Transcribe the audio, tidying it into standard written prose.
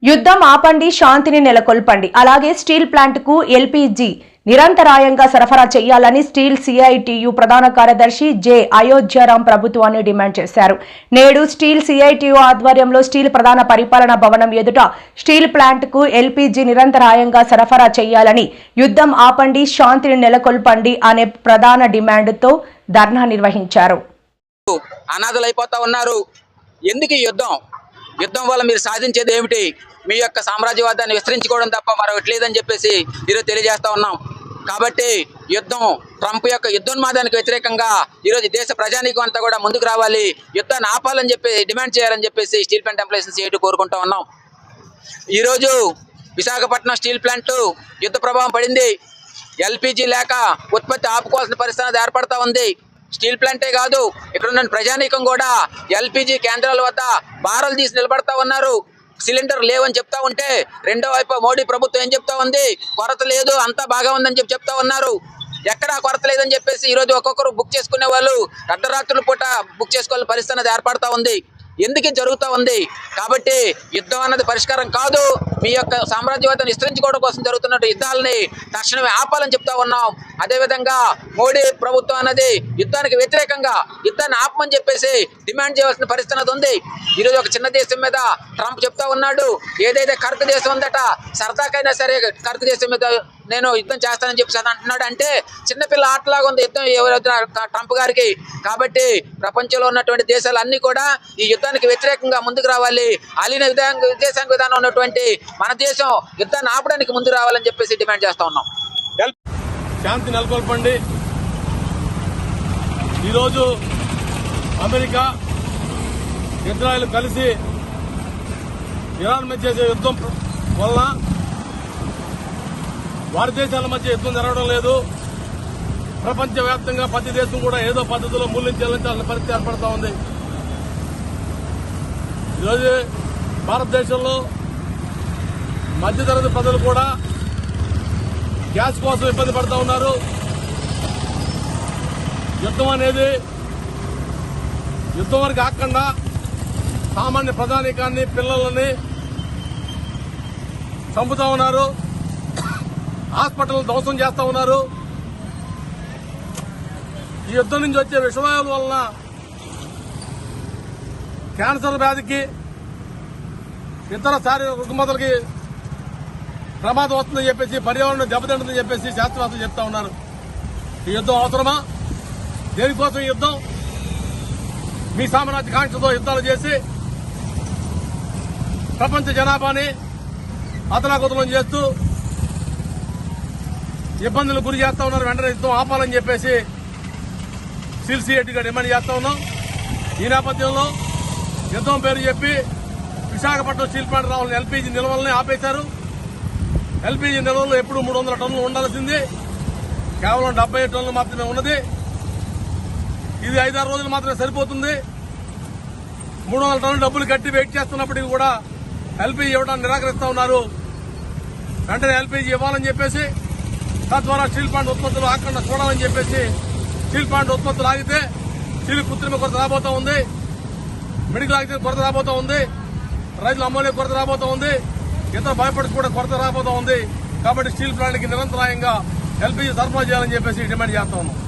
యుద్ధం ఆపండి, శాంతిని నెలకొల్పండి. అలాగే స్టీల్ ప్లాంట్ కు ఎల్పీజీ నిరంతరాయంగా సరఫరా చేయాలని స్టీల్ సిఐటియు ప్రధాన కార్యదర్శి జె అయోధ్యరాం ప్రభుత్వాన్ని డిమాండ్ చేశారు. నేడు స్టీల్ సిఐటియు ఆధ్వర్యంలో స్టీల్ ప్రధాన పరిపాలనా భవనం ఎదుట స్టీల్ ప్లాంట్ కు ఎల్పీజీ నిరంతరాయంగా సరఫరా చేయాలని, యుద్ధం ఆపండి, శాంతిని నెలకొల్పండి అనే ప్రధాన డిమాండ్తో ధర్నా నిర్వహించారు. అనాథలైపోతా ఉన్నారు. ఎందుకు యుద్ధం? యుద్ధం వల్ల మీరు సాధించేది ఏమిటి? మీ యొక్క సామ్రాజ్యవాదాన్ని విస్తరించుకోవడం తప్ప మరొకటి లేదని చెప్పేసి ఈరోజు తెలియజేస్తా ఉన్నాం. కాబట్టి యుద్ధం, ట్రంప్ యొక్క యుద్ధోన్మాదానికి వ్యతిరేకంగా ఈరోజు దేశ ప్రజానీకం అంతా కూడా ముందుకు రావాలి, యుద్ధాన్ని ఆపాలని చెప్పి డిమాండ్ చేయాలని చెప్పేసి స్టీల్ ప్లాంట్ ఎంప్లాయీస్ చేయటం కోరుకుంటా ఉన్నాం. ఈరోజు విశాఖపట్నం స్టీల్ ప్లాంట్ యుద్ధ ప్రభావం పడింది. ఎల్పీజీ లేక ఉత్పత్తి ఆపుకోవాల్సిన పరిస్థితి ఏర్పడతా ఉంది. స్టీల్ ప్లాంటే కాదు, ఇక్కడ ఉన్న ప్రజానీకం కూడా ఎల్పీజీ కేంద్రాల వద్ద బారలు తీసి నిలబడతా ఉన్నారు. సిలిండర్ లేవని చెప్తా ఉంటే రెండో వైపు మోడీ ప్రభుత్వం ఏం చెప్తా ఉంది? కొరత లేదు, అంతా బాగా ఉందని చెప్తా ఉన్నారు. ఎక్కడా కొరత లేదని చెప్పేసి ఈరోజు ఒక్కొక్కరు బుక్ చేసుకునే వాళ్ళు అర్ధరాత్రుల పూట బుక్ చేసుకోవాలని పరిస్థితి ఏర్పడతా ఉంది. ఎందుకు జరుగుతూ ఉంది? కాబట్టి యుద్ధం అన్నది పరిష్కారం కాదు. మీ యొక్క సామ్రాజ్యవాదాన్ని విస్తరించుకోవడం కోసం జరుగుతున్న యుద్ధాలని తక్షణమే ఆపాలని చెప్తా ఉన్నాం. అదేవిధంగా మోడీ ప్రభుత్వం అన్నది యుద్ధానికి వ్యతిరేకంగా యుద్ధాన్ని ఆపమని చెప్పేసి డిమాండ్ చేయవలసిన పరిస్థితి ఉంది. ఈరోజు ఒక చిన్న దేశం మీద ట్రంప్ చెప్తా ఉన్నాడు, ఏదైతే కర్క దేశం ఉందట, సరదాకైనా సరే కర్క దేశం మీద నేను యుద్ధం చేస్తానని చెప్పేసి అంటున్నాడు. అంటే చిన్నపిల్ల ఆటలాగా ఉంది యుద్ధం ట్రంప్ గారికి. కాబట్టి ప్రపంచంలో ఉన్నటువంటి దేశాలన్నీ కూడా ఈ యుద్ధానికి వ్యతిరేకంగా ముందుకు రావాలి. అలీన విదేశాంగ విధానం ఉన్నటువంటి మన దేశం యుద్ధాన్ని ఆపడానికి ముందుకు రావాలని చెప్పేసి డిమాండ్ చేస్తా ఉన్నాం. శాంతి నెలకొల్పండి. ఈరోజు అమెరికా, ఇజ్రాయెల్ కలిసి ఇరాన్ మీద చేసే యుద్ధం వలన వారి దేశాల మధ్య యుద్ధం జరగడం లేదు. ప్రపంచవ్యాప్తంగా ప్రతి దేశం కూడా ఏదో పద్ధతిలో మూల్యం చెల్లించాల్సిన పరిస్థితి ఏర్పడతా ఉంది. ఈరోజు భారతదేశంలో మధ్యతరగతి ప్రజలు కూడా గ్యాస్ కోసం ఇబ్బంది పడుతూ ఉన్నారు. యుద్ధం అనేది యుద్ధం వరకు ఆకుండా సామాన్య ప్రజానీకాన్ని, పిల్లలని చంపుతా ఉన్నారు. హాస్పిటల్ ధ్వంసం చేస్తా ఉన్నారు. ఈ యుద్ధం నుంచి వచ్చే విషవాయువుల వలన క్యాన్సర్ వ్యాధికి, ఇతర శారీరక రుగ్మతలకి ప్రమాదం వస్తుందని చెప్పేసి, పర్యావరణం దెబ్బతింటుందని చెప్పేసి శాస్త్రవేత్తలు చెప్తా ఉన్నారు. ఈ యుద్ధం అవసరమా? దేనికోసం ఈ యుద్ధం? మీ సామ్రాజ్య కాంక్షతో యుద్ధాలు చేసి ప్రపంచ జనాభాని అతలాకుతలం చేస్తూ ఇబ్బందులు గురి చేస్తా ఉన్నారు. వెంటనే యుద్ధం ఆపాలని చెప్పేసి సిల్సిఐటిగా డిమాండ్ చేస్తా ఉన్నాం. ఈ నేపథ్యంలో యుద్ధం పేరు చెప్పి విశాఖపట్నం స్టీల్ ప్లాంట్ రావాలని ఎల్పీజీ నిల్వల్ని ఆపేశారు. ఎల్పీజీ నిల్వలు ఎప్పుడు 300 టన్నులు ఉండాల్సింది, కేవలం 70 టన్నులు మాత్రమే ఉన్నది. ఇది 5-6 రోజులు మాత్రమే సరిపోతుంది. 300 టన్నులు డబ్బులు కట్టి వెయిట్ చేస్తున్నప్పటికీ కూడా ఎల్పీజీ ఇవ్వడానికి నిరాకరిస్తా ఉన్నారు. వెంటనే ఎల్పీజీ ఇవ్వాలని చెప్పేసి, తద్వారా స్టీల్ ప్లాంట్ ఉత్పత్తులు ఆకుండా చూడాలని చెప్పేసి, స్టీల్ ప్లాంట్ ఉత్పత్తులు ఆగితే స్టీల్ కృత్రిమ కొరత రాబోతా ఉంది, మెడికల్ ఆక్సిజన్ కొరత రాబోతా ఉంది, రైతుల అమ్మోనియా కొరత రాబోతా ఉంది, ఇతర బయోప్రొడక్ట్స్ కూడా కొరత రాబోతా ఉంది. కాబట్టి స్టీల్ ప్లాంట్కి నిరంతరాయంగా ఎల్పీజీ సరఫరా చేయాలని చెప్పేసి డిమాండ్ చేస్తా ఉన్నాం.